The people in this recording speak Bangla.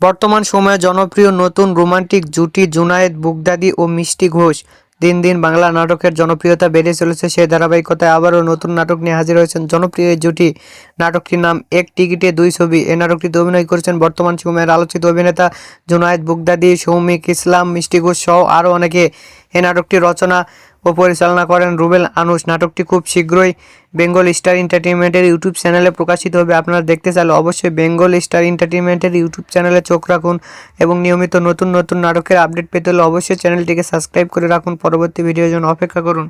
বর্তমান সময়ে জনপ্রিয় নতুন রোমান্টিক জুটি জুনায়েদ বুগদাদি ও মিষ্টি ঘোষ। দিন দিন বাংলা নাটকের জনপ্রিয়তা বেড়ে চলেছে, সেই ধারাবাহিকতায় আবারও নতুন নাটক নিয়ে হাজির হয়েছেন জনপ্রিয় এই জুটি। নাটকটির নাম এক টিকিটে দুই ছবি। এই নাটকটিতে অভিনয় করেছেন বর্তমান সময়ের আলোচিত অভিনেতা জুনায়েদ বুগদাদি, সৌমিক ইসলাম, মিষ্টি ঘোষ সহ আরও অনেকে। এই নাটকটি রচনা ও পরিচালনা করেন রুবেল আনুশ। নাটকটি খুব শীঘ্রই বেঙ্গল স্টার এন্টারটেইনমেন্টের ইউটিউব চ্যানেলে প্রকাশিত হবে। আপনারা দেখতে চাইলে অবশ্যই বেঙ্গল স্টার এন্টারটেইনমেন্টের ইউটিউব চ্যানেলে চোখ রাখুন এবং নিয়মিত নতুন নতুন নাটকের আপডেট পেতে হলে অবশ্যই চ্যানেলটিকে সাবস্ক্রাইব করে রাখুন। পরবর্তী ভিডিওর জন্য অপেক্ষা করুন।